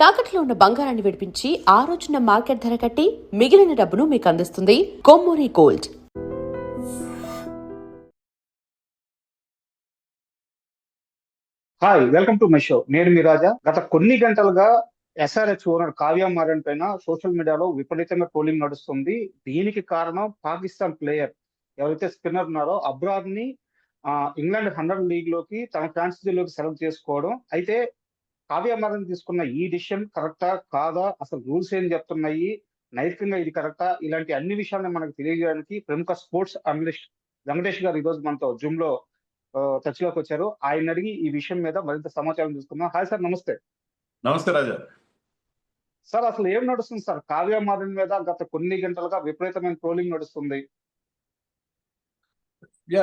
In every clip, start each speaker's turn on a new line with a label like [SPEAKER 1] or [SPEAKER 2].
[SPEAKER 1] తాకట్లో ఉన్న బంగారాన్ని విడిపించి ఆ రోజున మార్కెట్ ధర కట్టి మిగిలిన డబ్బును మీకు అందిస్తుంది Kommuri gold.
[SPEAKER 2] Hi, welcome to my show. నేను మీ రాజా. గత కొన్ని గంటలుగా ఎస్ఆర్హెచ్ ఓనర్ కావ్య మారన్ పైన సోషల్ మీడియాలో విపరీతంగా ట్రోలింగ్ నడుస్తుంది. దీనికి కారణం పాకిస్తాన్ ప్లేయర్ ఎవరైతే స్పిన్నర్ ఉన్నారో అబ్రార్ ని ఇంగ్లాండ్ 100 లీగ్ లోకి తన ఫ్రాంచైజీలోకి సెలెక్ట్ చేసుకోవడం. అయితే కావ్య మారన్ తీసుకున్న ఈ డిసిషన్ కరెక్టా కాదా, అసలు రూల్స్ ఏం చెప్తున్నాయి, నైతికంగా ఇది కరెక్టా, ఇలాంటి అన్ని విషయాలను మనకు తెలియజేయడానికి ప్రముఖ స్పోర్ట్స్ అనలిస్ట్ వెంకటేష్ గారు ఈ రోజు మనతో జూమ్ లో టచ్ లోకి వచ్చారు. ఆయన అడిగి ఈ విషయం మీద మరింత సమాచారం తీసుకుందాం. హాయ్ సార్, నమస్తే.
[SPEAKER 3] నమస్తే రాజా.
[SPEAKER 2] సార్, అసలు ఏం నడుస్తుంది సార్? కావ్య మారన్ మీద గత కొన్ని గంటలుగా విపరీతమైన ట్రోలింగ్ నడుస్తుంది.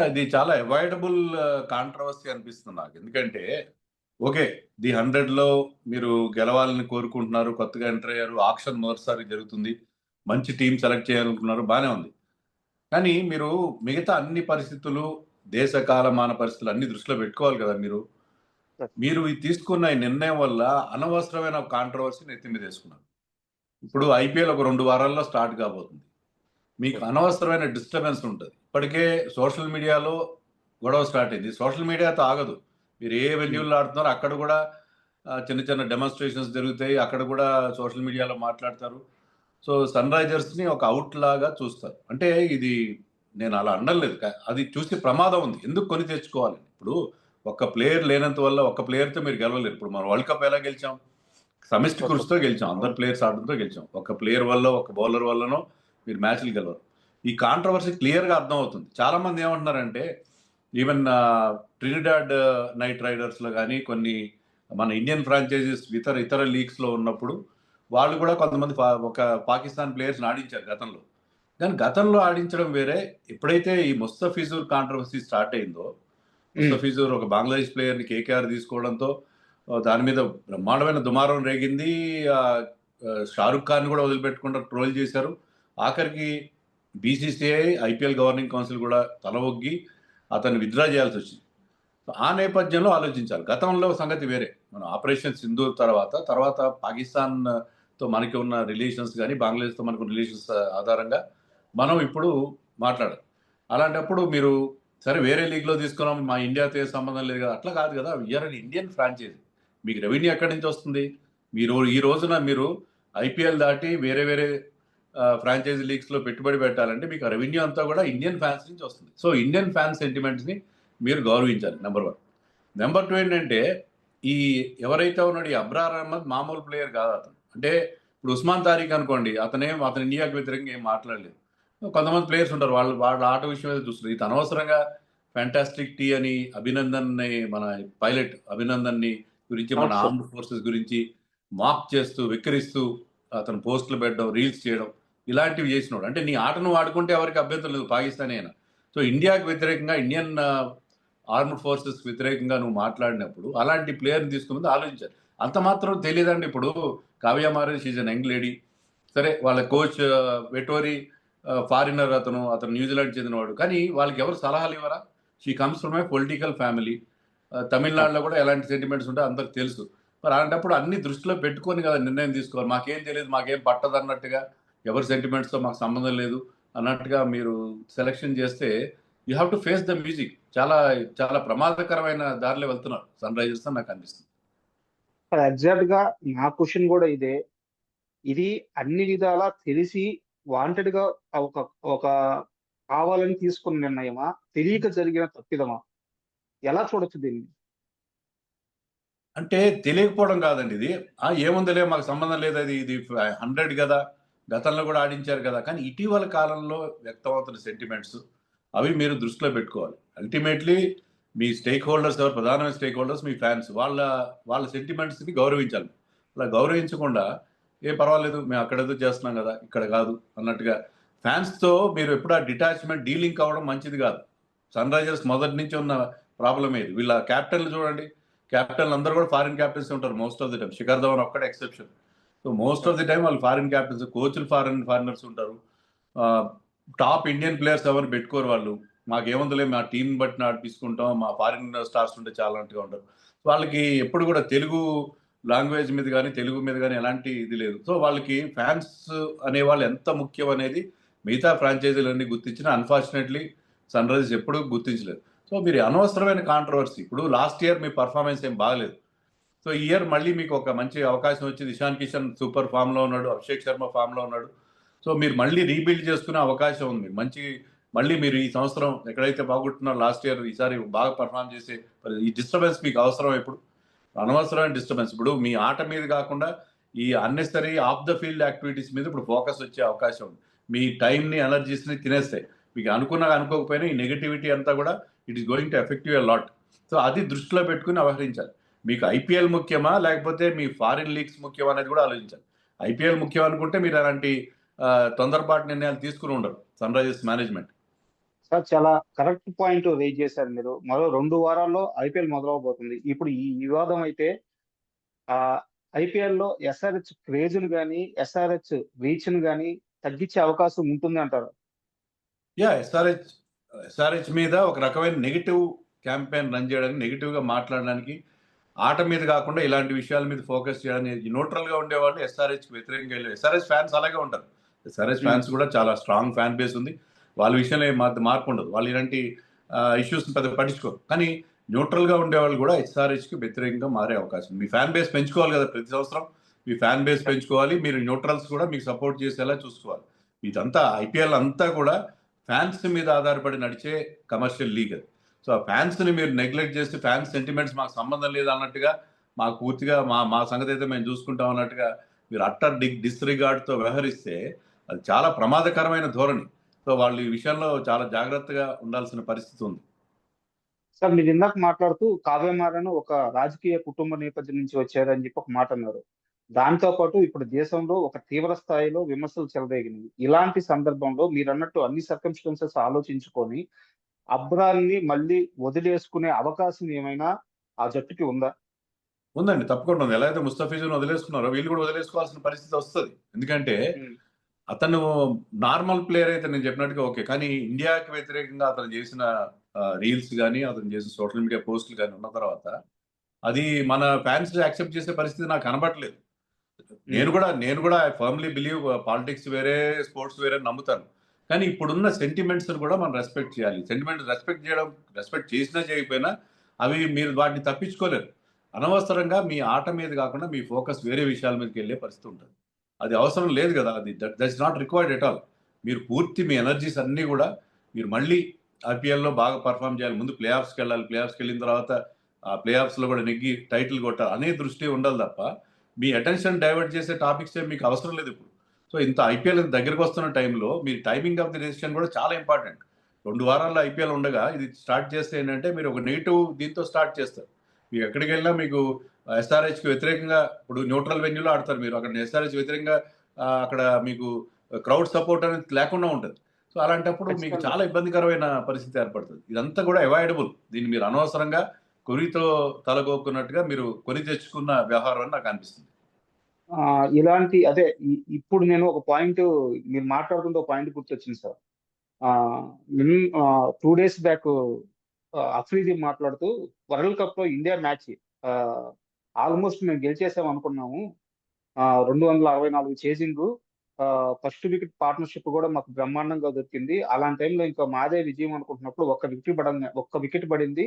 [SPEAKER 3] ఇది చాలా అవాయిడబుల్ కాంట్రవర్సీ అనిపిస్తుంది నాకు. ఎందుకంటే ఓకే, ది 100లో మీరు గెలవాలని కోరుకుంటున్నారు, కొత్తగా ఎంటర్ అయ్యారు, ఆక్షన్ మొదటిసారి జరుగుతుంది, మంచి టీం సెలెక్ట్ చేయాలనుకుంటున్నారు, బాగానే ఉంది. కానీ మీరు మిగతా అన్ని పరిస్థితులు, దేశ కాలమాన పరిస్థితులు అన్ని దృష్టిలో పెట్టుకోవాలి కదా. మీరు ఈ తీసుకున్న ఈ నిర్ణయం వల్ల అనవసరమైన కాంట్రవర్సీని ఎత్తి మీద వేసుకున్నారు. ఇప్పుడు ఐపీఎల్ ఒక 2 వారాల్లో స్టార్ట్ కాబోతుంది. మీకు అనవసరమైన డిస్టర్బెన్స్ ఉంటుంది. ఇప్పటికే సోషల్ మీడియాలో గొడవ స్టార్ట్ అయింది. సోషల్ మీడియాతో ఆగదు. మీరు ఏ వెన్యూల్లో ఆడుతున్నారో అక్కడ కూడా చిన్న చిన్న డెమాన్స్ట్రేషన్స్ జరుగుతాయి, అక్కడ కూడా సోషల్ మీడియాలో మాట్లాడతారు. సో సన్ రైజర్స్ని ఒక అవుట్ లాగా చూస్తారు. అంటే ఇది నేను అలా అనలేదు, అది చూసి ప్రమాదం ఉంది. ఎందుకు కొని తెచ్చుకోవాలి? ఇప్పుడు ఒక్క ప్లేయర్ లేనంత వల్ల ఒక్క ప్లేయర్తో మీరు గెలవలేరు. ఇప్పుడు మనం వరల్డ్ కప్ ఎలా గెలిచాం? సమిష్టి కృషితో గెలిచాం, అందరు ప్లేయర్స్ ఆడడంతో గెలిచాం. ఒక ప్లేయర్ వల్ల, ఒక బౌలర్ వల్లనో మీరు మ్యాచ్లు గెలవరు. ఈ కాంట్రవర్సీ క్లియర్గా అర్థమవుతుంది. చాలామంది ఏమంటున్నారంటే ఈవెన్ ట్రినిడాడ్ నైట్ రైడర్స్లో కానీ కొన్ని మన ఇండియన్ ఫ్రాంచైజీస్ ఇతర లీగ్స్లో ఉన్నప్పుడు వాళ్ళు కూడా కొంతమంది ఒక పాకిస్తాన్ ప్లేయర్స్ని ఆడించారు గతంలో. కానీ గతంలో ఆడించడం వేరే. ఎప్పుడైతే ఈ ముస్తఫిజుర్ కాంట్రవర్సీ స్టార్ట్ అయిందో, ముస్తఫిజుర్ ఒక బంగ్లాదేశ్ ప్లేయర్ని కేకేఆర్ తీసుకోవడంతో దాని మీద బ్రహ్మాండమైన దుమారం రేగింది. షారుఖ్ ఖాన్ కూడా వదిలిపెట్టకుండా ట్రోల్ చేశారు. ఆఖరికి బీసీసీఐ, ఐపీఎల్ గవర్నింగ్ కౌన్సిల్ కూడా తల ఒగ్గి అతన్ని విత్డ్రా చేయాల్సి వచ్చింది. ఆ నేపథ్యంలో ఆలోచించాలి. గతంలో సంగతి వేరే. మనం ఆపరేషన్ సింధూర్ తర్వాత పాకిస్తాన్తో మనకి ఉన్న రిలేషన్స్ కానీ, బంగ్లాదేశ్తో మనకు రిలేషన్స్ ఆధారంగా మనం ఇప్పుడు మాట్లాడాలి. అలాంటప్పుడు మీరు సరే వేరే లీగ్లో తీసుకున్నాం, మా ఇండియాతో ఏ సంబంధం లేదు కదా, అట్లా కాదు కదా. We are an Indian franchisee. మీకు రెవెన్యూ ఎక్కడి నుంచి వస్తుంది? మీరు ఈ రోజున మీరు ఐపీఎల్ దాటి వేరే వేరే ఫ్రాంచైజీ లీగ్స్లో పెట్టుబడి పెట్టాలంటే మీకు రెవెన్యూ అంతా కూడా ఇండియన్ ఫ్యాన్స్ నుంచి వస్తుంది. సో ఇండియన్ ఫ్యాన్స్ సెంటిమెంట్స్ని మీరు గౌరవించాలి, నెంబర్ 1. నెంబర్ 2 ఏంటంటే, ఈ ఎవరైతే ఉన్నాడు ఈ అబ్రార్ అహ్మద్ మామూలు ప్లేయర్ కాదు అతను. అంటే ఇప్పుడు ఉస్మాన్ తారీఖ్ అనుకోండి, అతను ఇండియాకి వ్యతిరేకంగా ఏం మాట్లాడలేదు. కొంతమంది ప్లేయర్స్ ఉంటారు, వాళ్ళ ఆట విషయం మీద చూస్తారు. ఇది అనవసరంగా ఫ్యాంటాస్టిక్ టీ అని అభినందన్ని, మన పైలట్ అభినందన్ని గురించి, మన ఆర్మ్డ్ ఫోర్సెస్ గురించి మాక్ చేస్తూ వెక్కిరిస్తూ అతను పోస్టులు పెట్టడం, రీల్స్ చేయడం, ఇలాంటివి చేసినాడు. అంటే నీ ఆటను వాడుకుంటే ఎవరికి అభ్యంతరం లేదు, పాకిస్తానీ అయినా. సో ఇండియాకి వ్యతిరేకంగా, ఇండియన్ ఆర్మ్డ్ ఫోర్సెస్ వ్యతిరేకంగా నువ్వు మాట్లాడినప్పుడు అలాంటి ప్లేయర్ని తీసుకుని ఆలోచించాలి. అంత మాత్రం తెలియదండి. ఇప్పుడు Kavya Maran, she's a young lady. సరే, వాళ్ళ కోచ్ వెటోరీ ఫారినర్, అతను న్యూజిలాండ్ చెందినవాడు. కానీ వాళ్ళకి ఎవరు సలహాలు ఇవ్వరా? She comes from a political family. తమిళనాడులో కూడా ఎలాంటి సెంటిమెంట్స్ ఉంటాయో అందరికి తెలుసు. మరి అలాంటప్పుడు అన్ని దృష్టిలో పెట్టుకొని కదా నిర్ణయం తీసుకోవాలి. మాకేం తెలియదు, మాకేం పట్టదు అన్నట్టుగా, ఎవరి సెంటిమెంట్స్తో మాకు సంబంధం లేదు అన్నట్టుగా మీరు సెలెక్షన్ చేస్తే you have to face the music. చాలా చాలా ప్రమాదకరమైన దారిలో వెళ్తున్నారు సన్ రైజర్స్ అని నాకు అనిపిస్తుంది.
[SPEAKER 2] ఎగ్జాక్ట్ గా నా క్వశ్చన్ కూడా ఇదే. ఇది అన్ని విధాలా తెలిసి వాంటెడ్ గా ఒక కావాలని తీసుకున్న నిర్ణయమా, తెలియక జరిగిన తప్పిదమా? ఎలా చూడొచ్చు దీన్ని?
[SPEAKER 3] అంటే తెలియకపోవడం కాదండి ఇది. ఏముందిలే, మాకు సంబంధం లేదు, ఇది 100 కదా, గతంలో కూడా ఆడించారు కదా. కానీ ఇటీవల కాలంలో వ్యక్తమవుతున్న సెంటిమెంట్స్ అవి మీరు దృష్టిలో పెట్టుకోవాలి. అల్టిమేట్లీ మీ స్టేక్ హోల్డర్స్ ఎవరు? ప్రధానమైన స్టేక్ హోల్డర్స్ మీ ఫ్యాన్స్. వాళ్ళ సెంటిమెంట్స్ని గౌరవించాలి. అలా గౌరవించకుండా ఏం పర్వాలేదు, మేము అక్కడేదో చేస్తున్నాం కదా, ఇక్కడ కాదు అన్నట్టుగా ఫ్యాన్స్తో మీరు ఎప్పుడు ఆ డిటాచ్మెంట్, డీలింక్ అవ్వడం మంచిది కాదు. సన్ రైజర్స్ మొదటి నుంచి ఉన్న ప్రాబ్లం ఏది? వీళ్ళ క్యాప్టెన్లు చూడండి, క్యాప్టెన్లు అందరూ కూడా ఫారిన్ క్యాప్టెన్స్ ఉంటారు most of the time. Shikhar Dhawan ఒక్కడే exception. So most of the time వాళ్ళు ఫారిన్ క్యాప్టెన్స్, కోచ్లు ఫారినర్స్ ఉంటారు. టాప్ ఇండియన్ ప్లేయర్స్ ఎవరు పెట్టుకోరు వాళ్ళు. మాకేముందులే, మా టీం బట్టి నడిపించుకుంటాం, మా ఫారిన్ స్టార్స్ ఉంటే చాలా అన్నట్టుగా ఉంటారు. వాళ్ళకి ఎప్పుడు కూడా తెలుగు లాంగ్వేజ్ మీద కానీ తెలుగు మీద కానీ ఎలాంటి ఇది లేదు. సో వాళ్ళకి ఫ్యాన్స్ అనేవాళ్ళు ఎంత ముఖ్యం అనేది మిగతా ఫ్రాంచైజీలన్నీ గుర్తించిన అన్ఫార్చునేట్లీ సన్ రైజర్స్ ఎప్పుడూ గుర్తించలేదు. సో మీరు అనవసరమైన కాంట్రవర్సీ, ఇప్పుడు లాస్ట్ ఇయర్ మీ పర్ఫార్మెన్స్ ఏం బాగలేదు. సో ఈ ఇయర్ మళ్ళీ మీకు ఒక మంచి అవకాశం వచ్చింది. ఇషాన్ కిషన్ సూపర్ ఫామ్లో ఉన్నాడు, అభిషేక్ శర్మ ఫామ్లో ఉన్నాడు. సో మీరు మళ్ళీ రీబిల్డ్ చేసుకునే అవకాశం ఉంది. మళ్ళీ మీరు ఈ సంవత్సరం ఎక్కడైతే బాగుంటున్నారో లాస్ట్ ఇయర్ ఈసారి బాగా పర్ఫామ్ చేసే ఈ డిస్టర్బెన్స్ మీకు అవసరం. ఇప్పుడు అనవసరమైన డిస్టర్బెన్స్, ఇప్పుడు మీ ఆట మీద కాకుండా ఈ unnecessary of the field activities మీద ఇప్పుడు ఫోకస్ వచ్చే అవకాశం ఉంది. మీ టైంని ఎనర్జీస్ని తినేస్తాయి. మీకు అనుకోకపోయినా ఈ నెగిటివిటీ అంతా కూడా it is going to effect you lot. So అది దృష్టిలో పెట్టుకుని వ్యవహరించాలి. మీకు ఐపీఎల్ ముఖ్యమా లేకపోతే మీ ఫారిన్ లీగ్స్ ముఖ్యమా అనేది కూడా ఆలోచించాలి. ఐపీఎల్ ముఖ్యం అనుకుంటే మీరు అలాంటి తొందరపాటు నిర్ణయాలు తీసుకుని ఉండరు సన్ రైజర్స్ మేనేజ్మెంట్.
[SPEAKER 2] సార్ చాలా కరెక్ట్ పాయింట్ రేజ్ చేశారు మీరు. మరో 2 వారాల్లో ఐపీఎల్ మొదలవబోతుంది. ఇప్పుడు ఈ వివాదం అయితే ఆ ఐపీఎల్ లో ఎస్ఆర్హెచ్ క్రేజ్ ను గానీ ఎస్ఆర్హెచ్ రీచ్ ను గానీ తగ్గించే అవకాశం ఉంటుంది అంటారు.
[SPEAKER 3] యా, ఎస్ఆర్హెచ్ మీద ఒక రకమైన నెగిటివ్ క్యాంపెయిన్ రన్ చేయడానికి, నెగిటివ్గా మాట్లాడడానికి, ఆట మీద కాకుండా ఇలాంటి విషయాల మీద ఫోకస్ చేయడానికి న్యూట్రల్గా ఉండేవాళ్ళు ఎస్ఆర్హెచ్కి వ్యతిరేకంగా వెళ్ళారు. ఎస్ఆర్హెచ్ ఫ్యాన్స్ అలాగే ఉంటారు. ఎస్ఆర్హెచ్ ఫ్యాన్స్ కూడా చాలా స్ట్రాంగ్ ఫ్యాన్ బేస్ ఉంది. వాళ్ళ విషయంలో మార్పు ఉండదు. వాళ్ళు ఇలాంటి ఇష్యూస్ని పెద్ద పట్టించుకోరు. కానీ న్యూట్రల్గా ఉండేవాళ్ళు కూడా ఎస్ఆర్హెచ్కి వ్యతిరేకంగా మారే అవకాశం. మీ ఫ్యాన్ బేస్ పెంచుకోవాలి కదా, ప్రతి సంవత్సరం మీ ఫ్యాన్ బేస్ పెంచుకోవాలి. మీరు న్యూట్రల్స్ కూడా మీకు సపోర్ట్ చేసేలా చూసుకోవాలి. ఇదంతా ఐపీఎల్ అంతా కూడా ఫ్యాన్స్ మీద ఆధారపడి నడిచే కమర్షియల్ లీగ్ అది. సో ఆ ఫ్యాన్స్ని మీరు నెగ్లెక్ట్ చేస్తే, ఫ్యాన్స్ సెంటిమెంట్స్ మాకు సంబంధం లేదు అన్నట్టుగా, మాకు పూర్తిగా మా సంగతి అయితే మేము చూసుకుంటాం అన్నట్టుగా మీరు అట్టర్ డిస్రిగార్డ్తో వ్యవహరిస్తే అది చాలా ప్రమాదకరమైన ధోరణి. సో వాళ్ళు ఈ విషయంలో చాలా జాగ్రత్తగా ఉండాల్సిన పరిస్థితి ఉంది.
[SPEAKER 2] సార్ మీరు ఇందాక మాట్లాడుతూ కావ్యమారన్ ఒక రాజకీయ కుటుంబ నేపథ్యం నుంచి వచ్చారని చెప్పి ఒక మాట అన్నారు. దాంతో పాటు ఇప్పుడు దేశంలో ఒక తీవ్ర స్థాయిలో విమర్శలు చెలరేగినాయి. ఇలాంటి సందర్భంలో మీరు అన్నట్టు అన్ని సర్కమ్స్టాన్సెస్ ఆలోచించుకొని అబ్రాల్ని మళ్ళీ వదిలేసుకునే అవకాశం ఏమైనా ఆ జట్టుకి ఉందా?
[SPEAKER 3] ఉందండి, తప్పకుండా ఉంది. ఎలా అయితే ముస్తఫిజును వదిలేసుకున్నారో వీళ్ళు కూడా వదిలేసుకోవాల్సిన పరిస్థితి వస్తుంది. ఎందుకంటే అతను నార్మల్ ప్లేయర్ అయితే నేను చెప్పినట్టుగా ఓకే, కానీ ఇండియాకి వ్యతిరేకంగా అతను చేసిన రీల్స్ కానీ, అతను చేసిన సోషల్ మీడియా పోస్టులు కానీ ఉన్న తర్వాత అది మన ఫ్యాన్స్ యాక్సెప్ట్ చేసే పరిస్థితి నాకు కనబడట్లేదు. నేను కూడా ఐ ఫర్మ్లీ బిలీవ్ పాలిటిక్స్ వేరే, స్పోర్ట్స్ వేరే నమ్ముతాను. కానీ ఇప్పుడున్న సెంటిమెంట్స్ కూడా మనం రెస్పెక్ట్ చేయాలి. సెంటిమెంట్ రెస్పెక్ట్ చేసినా చేయకపోయినా అవి మీరు వాటిని తప్పించుకోలేరు. అనవసరంగా మీ ఆట మీద కాకుండా మీ ఫోకస్ వేరే విషయాల మీదకి వెళ్ళే పరిస్థితి ఉంటుంది. అది అవసరం లేదు కదా, అది that's not required at all. మీరు పూర్తి మీ ఎనర్జీస్ అన్నీ కూడా మీరు మళ్ళీ ఐపీఎల్లో బాగా పర్ఫామ్ చేయాలి. ముందు ప్లే ఆఫ్స్కి వెళ్ళాలి. ప్లే ఆఫ్స్కి వెళ్ళిన తర్వాత ఆ ప్లే ఆఫ్స్లో కూడా నెగ్గి టైటిల్ కొట్టాలి అనే దృష్టి ఉండాలి తప్ప మీ అటెన్షన్ డైవర్ట్ చేసే టాపిక్స్ ఏమి మీకు అవసరం లేదు ఇప్పుడు. సో ఇంత ఐపీఎల్ దగ్గరకు వస్తున్న టైంలో మీ టైమింగ్ ఆఫ్ ది డెసిషన్ కూడా చాలా ఇంపార్టెంట్. 2 వారాల్లో ఐపీఎల్ ఉండగా ఇది స్టార్ట్ చేస్తే ఏంటంటే మీరు ఒక నెగిటివ్ దీంతో స్టార్ట్ చేస్తారు. మీరు ఎక్కడికి వెళ్ళినా మీకు ఎస్ఆర్హెచ్కి వ్యతిరేకంగా, ఇప్పుడు న్యూట్రల్ వెన్యూలో ఆడతారు మీరు, అక్కడ ఎస్ఆర్హెచ్ వ్యతిరేకంగా అక్కడ మీకు క్రౌడ్ సపోర్ట్ అనేది లేకుండా ఉంటుంది. సో అలాంటప్పుడు మీకు చాలా ఇబ్బందికరమైన పరిస్థితి ఏర్పడుతుంది. ఇదంతా కూడా అవాయిడబుల్. దీన్ని మీరు అనవసరంగా కొరితో తలగొక్కున్నట్టుగా మీరు కొని తెచ్చుకున్న వ్యవహారం అని నాకు అనిపిస్తుంది.
[SPEAKER 2] ఇలాంటి అదే ఇప్పుడు నేను ఒక పాయింట్ మీరు మాట్లాడుతుంటే ఒక పాయింట్ గుర్తొచ్చింది సార్. 2 days బ్యాక్ అఫ్రీది మాట్లాడుతూ వరల్డ్ కప్ లో ఇండియా మ్యాచ్ ఆల్మోస్ట్ మేము గెలిచేసాం అనుకున్నాము. 264 చేసింగ్, ఫస్ట్ వికెట్ పార్ట్నర్షిప్ కూడా మాకు బ్రహ్మాండంగా దొరికింది. అలాంటి టైంలో ఇంకా మాదే విజయం అనుకుంటున్నప్పుడు ఒక్క వికెట్ పడింది.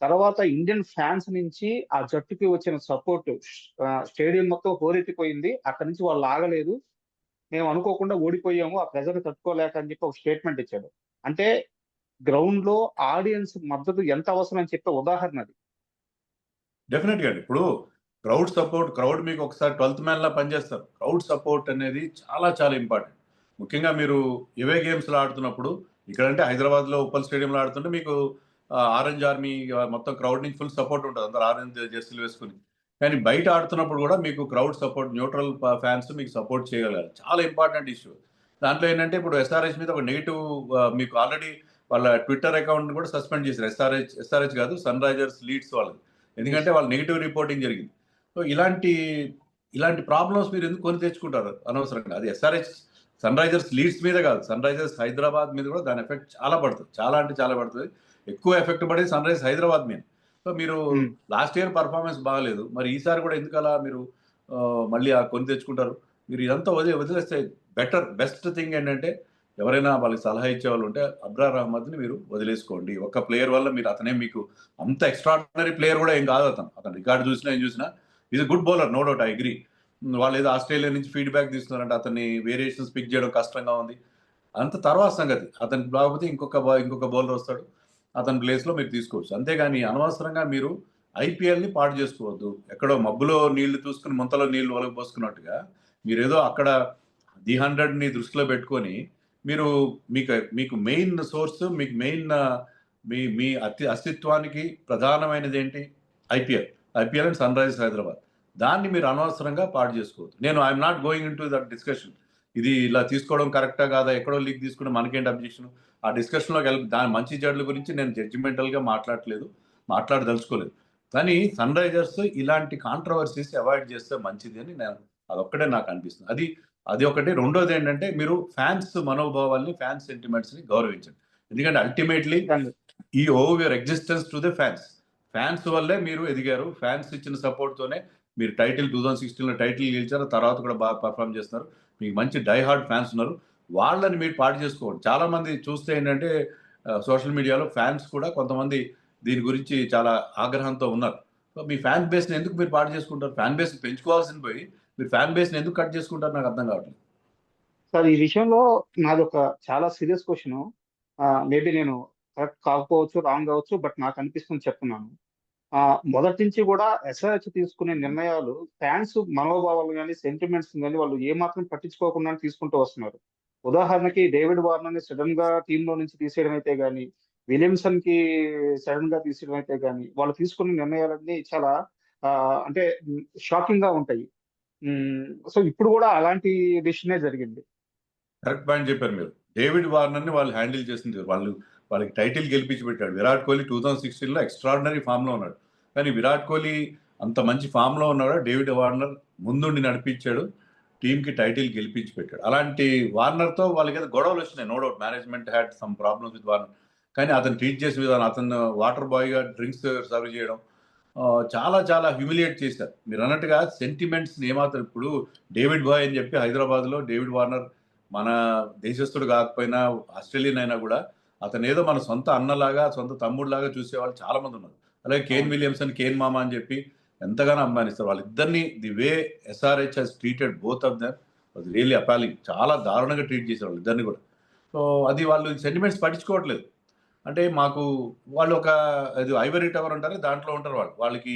[SPEAKER 2] తర్వాత ఇండియన్ ఫ్యాన్స్ నుంచి ఆ జట్టుకి వచ్చిన సపోర్ట్ స్టేడియం మొత్తం హోరెత్తిపోయింది. అక్కడి నుంచి వాళ్ళు ఆగలేదు. మేము అనుకోకుండా ఓడిపోయాము, ఆ ప్రెజర్ తట్టుకోలేక అని చెప్పి ఒక స్టేట్మెంట్ ఇచ్చాడు. అంటే గ్రౌండ్ లో ఆడియన్స్ మద్దతు ఎంత అవసరం అని చెప్పే ఉదాహరణ అది.
[SPEAKER 3] డెఫినెట్గా అండి. ఇప్పుడు క్రౌడ్ మీకు ఒకసారి 12th మ్యాన్ లా పనిచేస్తారు. క్రౌడ్ సపోర్ట్ అనేది చాలా చాలా ఇంపార్టెంట్. ముఖ్యంగా మీరు ఇవే గేమ్స్లో ఆడుతున్నప్పుడు, ఇక్కడంటే హైదరాబాద్లో ఉప్పల్ స్టేడియంలో ఆడుతుంటే మీకు ఆరెంజ్ ఆర్మీ మొత్తం క్రౌడ్ నుంచి ఫుల్ సపోర్ట్ ఉంటుంది, అందరూ ఆరెంజ్ జెర్సీలు వేసుకుని. కానీ బయట ఆడుతున్నప్పుడు కూడా మీకు క్రౌడ్ సపోర్ట్, న్యూట్రల్ ఫ్యాన్స్ మీకు సపోర్ట్ చేయగలగాలి. చాలా ఇంపార్టెంట్ ఇష్యూ. దాంట్లో ఏంటంటే ఇప్పుడు ఎస్ఆర్హెచ్ మీద ఒక నెగిటివ్, మీకు ఆల్రెడీ వాళ్ళ ట్విట్టర్ అకౌంట్ కూడా సస్పెండ్ చేశారు. ఎస్ఆర్హెచ్ కాదు, సన్ రైజర్స్ లీడ్స్ వాళ్ళది. ఎందుకంటే వాళ్ళు నెగిటివ్ రిపోర్టింగ్ జరిగింది. సో ఇలాంటి ప్రాబ్లమ్స్ మీరు ఎందుకు కొని తెచ్చుకుంటారు అనవసరంగా? అది సన్ రైజర్స్ లీడ్స్ మీద కాదు, సన్ రైజర్స్ హైదరాబాద్ మీద కూడా దాని ఎఫెక్ట్ చాలా పడుతుంది. చాలా అంటే చాలా పడుతుంది. ఎక్కువ ఎఫెక్ట్ పడేది సన్ రైజర్స్ హైదరాబాద్ మీద. సో మీరు
[SPEAKER 2] ఉమ్.
[SPEAKER 3] లాస్ట్ ఇయర్ పర్ఫార్మెన్స్ బాగాలేదు, మరి ఈసారి కూడా ఎందుకు అలా మీరు మళ్ళీ ఆ కొని తెచ్చుకుంటారు? మీరు ఇదంతా వదిలేస్తే బెస్ట్ థింగ్ ఏంటంటే, ఎవరైనా వాళ్ళకి సలహా ఇచ్చేవాళ్ళు ఉంటే అబ్రార్ అహ్మద్ని మీరు వదిలేసుకోండి. ఒక్క ప్లేయర్ వల్ల మీరు అతనే మీకు అంత ఎక్స్ట్రాడినరీ ప్లేయర్ కూడా ఏం కాదు అతను రికార్డు చూసినా ఏం చూసినా is good bowler, no doubt, I agree. వాళ్ళు ఏదో ఆస్ట్రేలియా నుంచి ఫీడ్బ్యాక్ తీసుకున్నారంటే అతన్ని వేరియేషన్స్ పిక్ చేయడం కష్టంగా ఉంది, అంత తర్వాత సంగతి. అతనికి లేకపోతే ఇంకొక బౌలర్ వస్తాడు, అతని ప్లేస్లో మీరు తీసుకోవచ్చు. అంతేగాని అనవసరంగా మీరు ఐపీఎల్ని పాడు చేసుకోవద్దు. ఎక్కడో మబ్బులో నీళ్లు చూసుకుని ముంతలో నీళ్లు ఒలగ పోసుకున్నట్టుగా మీరేదో అక్కడ ది 100ని దృష్టిలో పెట్టుకొని మీరు మీకు మెయిన్ సోర్స్, మీకు మెయిన్ మీ మీ అస్తిత్వానికి ప్రధానమైనది ఏంటి? IPL and Sunrisers Hyderabad. దాన్ని మీరు అనవసరంగా పాడు చేసుకోవద్దు. నేను I'm not going into that discussion. ఇది ఇలా తీసుకోవడం కరెక్టా కాదా, ఎక్కడో లీగ్ తీసుకుంటే మనకేంటి అబ్జెక్షన్, ఆ డిస్కషన్లోకి దాని మంచి చెడుల గురించి నేను జడ్జిమెంటల్గా మాట్లాడదలుచుకోలేదు. కానీ సన్ రైజర్స్ ఇలాంటి కాంట్రవర్సీస్ అవాయిడ్ చేస్తే మంచిది అని అదొక్కటే నాకు అనిపిస్తుంది. అది ఒకటి. రెండోది ఏంటంటే, మీరు ఫ్యాన్స్ మనోభావాల్ని, ఫ్యాన్స్ సెంటిమెంట్స్ని గౌరవించండి. ఎందుకంటే అల్టిమేట్లీ ఈ owe your existence to the fans వల్లే మీరు ఎదిగారు. ఫ్యాన్స్ ఇచ్చిన సపోర్ట్తోనే మీరు 2016లో టైటిల్ గెలిచారు, తర్వాత కూడా బాగా పర్ఫామ్ చేస్తున్నారు. మీకు మంచి డై హార్డ్ ఫ్యాన్స్ ఉన్నారు, వాళ్ళని మీరు పాడు చేసుకోండి. చాలా మంది చూస్తే ఏంటంటే సోషల్ మీడియాలో ఫ్యాన్స్ కూడా కొంతమంది దీని గురించి చాలా ఆగ్రహంతో ఉన్నారు. సో మీ ఫ్యాన్ బేస్ని ఎందుకు మీరు పాడు చేసుకుంటారు? ఫ్యాన్ బేస్ని పెంచుకోవాల్సింది పోయి మీరు ఫ్యాన్ బేస్ని ఎందుకు కట్ చేసుకుంటారు? నాకు అర్థం కావట్లేదు.
[SPEAKER 2] సార్, ఈ విషయంలో నాది ఒక చాలా సీరియస్ క్వశ్చన్. మేబీ నేను కరెక్ట్ కాకపోవచ్చు, రాంగ్ కావచ్చు, బట్ నాకు అనిపిస్తుంది చెప్తున్నాను. మొదటి నుంచి కూడా ఎస్ఆర్హెచ్ తీసుకునే నిర్ణయాలు ఫ్యాన్స్ మనోభావాలు కానీ సెంటిమెంట్స్ కానీ వాళ్ళు ఏమాత్రం పట్టించుకోకుండా తీసుకుంటూ వస్తున్నారు. ఉదాహరణకి డేవిడ్ వార్నర్ని సడన్ గా టీంలో నుంచి తీసేయడం అయితే గానీ, విలియమ్సన్ కి సడన్ గా తీసేయడం అయితే గానీ, వాళ్ళు తీసుకునే నిర్ణయాలన్నీ చాలా అంటే షాకింగ్ గా ఉంటాయి. సో ఇప్పుడు కూడా అలాంటి డిసిషనే జరిగింది.
[SPEAKER 3] కరెక్ట్ పాయింట్ చెప్పారు మీరు. డేవిడ్ వార్నర్ని వాళ్ళు హ్యాండిల్ చేసింది, వాళ్ళకి టైటిల్ గెలిపించి పెట్టాడు. విరాట్ కోహ్లీ 2016లో ఎక్స్ట్రాడినరీ ఫామ్లో ఉన్నాడు, కానీ విరాట్ కోహ్లీ అంత మంచి ఫామ్లో ఉన్నాడు, డేవిడ్ వార్నర్ ముందుండి నడిపించాడు, టీంకి టైటిల్ గెలిపించి పెట్టాడు. అలాంటి వార్నర్తో వాళ్ళకి ఏదో గొడవలు వచ్చినాయి, no doubt. Management had some problems with Warner. కానీ అతను ట్రీట్ చేసిన విధానం, అతను వాటర్ బాయ్గా డ్రింక్స్ సర్వ్ చేయడం, చాలా చాలా హ్యూమిలియేట్ చేశారు. మీరు అన్నట్టుగా సెంటిమెంట్స్ని ఏమాత్రం, ఇప్పుడు డేవిడ్ బాయ్ అని చెప్పి హైదరాబాద్లో డేవిడ్ వార్నర్ మన దేశస్థుడు కాకపోయినా ఆస్ట్రేలియన్ అయినా కూడా అతను ఏదో మన సొంత అన్నలాగా, సొంత తమ్ముడులాగా చూసేవాళ్ళు చాలా మంది ఉన్నారు. అలాగే కేన్ విలియమ్సన్, కేన్ మామా అని చెప్పి ఎంతగానో అభిమానిస్తారు. వాళ్ళిద్దరిని the way SRH has treated both of them was really appalling. చాలా దారుణంగా ట్రీట్ చేశారు వాళ్ళు ఇద్దరిని కూడా. సో అది వాళ్ళు సెంటిమెంట్స్ పట్టించుకోవట్లేదు. అంటే వాళ్ళు ఒక ఐవరీ టవర్ అంటారు, దాంట్లో ఉంటారు వాళ్ళకి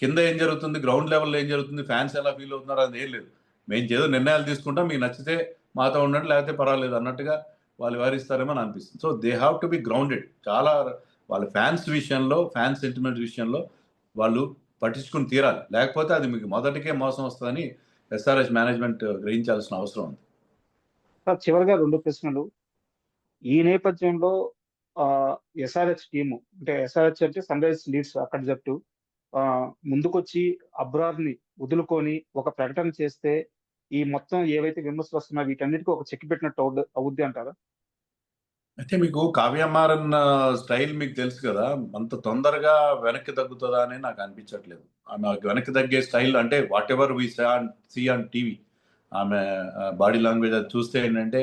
[SPEAKER 3] కింద ఏం జరుగుతుంది, గ్రౌండ్ లెవెల్లో ఏం జరుగుతుంది, ఫ్యాన్స్ ఎలా ఫీల్ అవుతున్నారు అది ఏం లేదు. మేము ఏదో నిర్ణయాలు తీసుకుంటాం, మీకు నచ్చితే మాతో ఉండండి, లేకపోతే పర్వాలేదు అన్నట్టుగా వాళ్ళు వ్యవహరిస్తారేమో అని అనిపిస్తుంది. So they have to be grounded. చాలా వాళ్ళ ఫ్యాన్స్ విషయంలో, ఫ్యాన్స్ సెంటిమెంట్ విషయంలో వాళ్ళు పట్టించుకుని తీరాలి, లేకపోతే అది మీకు మొదటికే మోసం వస్తుందని ఎస్ఆర్హెచ్ మేనేజ్మెంట్ గ్రహించాల్సిన అవసరం ఉంది.
[SPEAKER 2] సార్, చివరిగా 2 ప్రశ్నలు. ఈ నేపథ్యంలో ఎస్ఆర్హెచ్ టీము, అంటే ఎస్ఆర్హెచ్ అంటే సన్ రైజర్స్ లీడ్స్ అక్కడ జట్టు ముందుకొచ్చి అబ్రార్ని వదులుకొని ఒక ప్రకటన చేస్తే ఈ మొత్తం ఏవైతే విమర్శలు వస్తున్నాయో వీటన్నిటికీ ఒక చెక్ పెట్టినట్టు అవుద్ది అంటారా?
[SPEAKER 3] అయితే మీకు కావ్యమారన్ స్టైల్ మీకు తెలుసు కదా, అంత తొందరగా వెనక్కి తగ్గుతుందా అని నాకు అనిపించట్లేదు. ఆమె వెనక్కి తగ్గే స్టైల్ అంటే whatever we see on TV, ఆమె బాడీ లాంగ్వేజ్ అది చూస్తే ఏంటంటే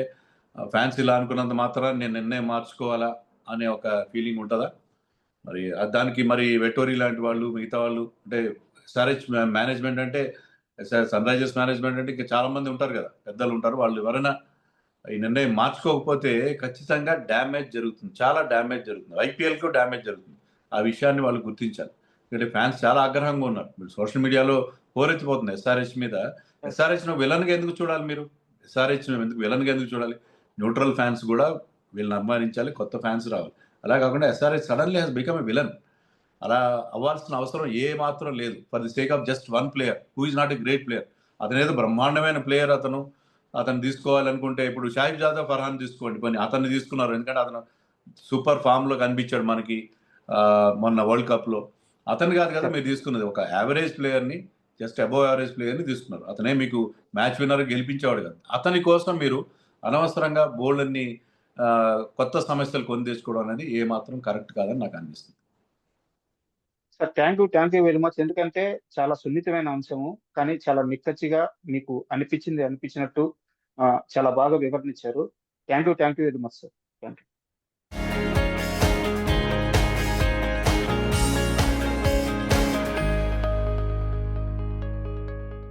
[SPEAKER 3] ఫ్యాన్స్ ఇలా అనుకున్నంత మాత్రం నేను నిర్ణయం మార్చుకోవాలా అనే ఒక ఫీలింగ్ ఉంటుందా? మరి దానికి మరి వెటోరీ లాంటి వాళ్ళు, మిగతా వాళ్ళు, అంటే ఎస్ఆర్హెచ్ మేనేజ్మెంట్ అంటే, సన్ రైజర్స్ మేనేజ్మెంట్ అంటే ఇంకా చాలా మంది ఉంటారు కదా, పెద్దలు ఉంటారు, వాళ్ళు ఎవరైనా ఈ నిర్ణయం మార్చుకోకపోతే ఖచ్చితంగా డ్యామేజ్ జరుగుతుంది, చాలా డ్యామేజ్ జరుగుతుంది, ఐపీఎల్కు డ్యామేజ్ జరుగుతుంది. ఆ విషయాన్ని వాళ్ళు గుర్తించాలి. ఎందుకంటే ఫ్యాన్స్ చాలా ఆగ్రహంగా ఉన్నారు. మీరు సోషల్ మీడియాలో హోరెత్తిపోతుంది ఎస్ఆర్హెచ్ మీద. ఎస్ఆర్హెచ్ను విలన్గా ఎందుకు చూడాలి మీరు? ఎస్ఆర్హెచ్ను విలన్గా ఎందుకు చూడాలి? న్యూట్రల్ ఫ్యాన్స్ కూడా వీళ్ళని అభిమానించాలి, కొత్త ఫ్యాన్స్ రావాలి. అలా కాకుండా SRH suddenly he's become a villain. అలా అవ్వాల్సిన అవసరం ఏ మాత్రం లేదు. For the sake of just one player who is not a great player. అతను ఏదో బ్రహ్మాండమైన ప్లేయర్, అతను తీసుకోవాలనుకుంటే ఇప్పుడు షాహిద్ జాదవ్, ఫర్హాన్ తీసుకోండి, పని అతన్ని తీసుకున్నారు. ఎందుకంటే అతను సూపర్ ఫామ్లో కనిపించాడు మనకి మొన్న వరల్డ్ కప్లో. అతను కాదు కదా మీరు తీసుకున్నది, ఒక యావరేజ్ ప్లేయర్ని, జస్ట్ అబోవ్ యావరేజ్ ప్లేయర్ని తీసుకున్నారు. అతనే మీకు మ్యాచ్ విన్నర్ గెలిపించేవాడు కదా. అతని కోసం మీరు అనవసరంగా బోల్డ్ని కొత్త సమస్యలు కొని తెచ్చుకోవడం అనేది ఏ మాత్రం కరెక్ట్ కాదని నాకు అనిపిస్తుంది.
[SPEAKER 2] Sir thank you very much. ఎందుకంటే చాలా సున్నితమైన అంశము, కానీ చాలా నిక్కచ్చిగా మీకు అనిపించినట్టు చాలా బాగా వివరణించారు. Thank you very much sir. Thank you.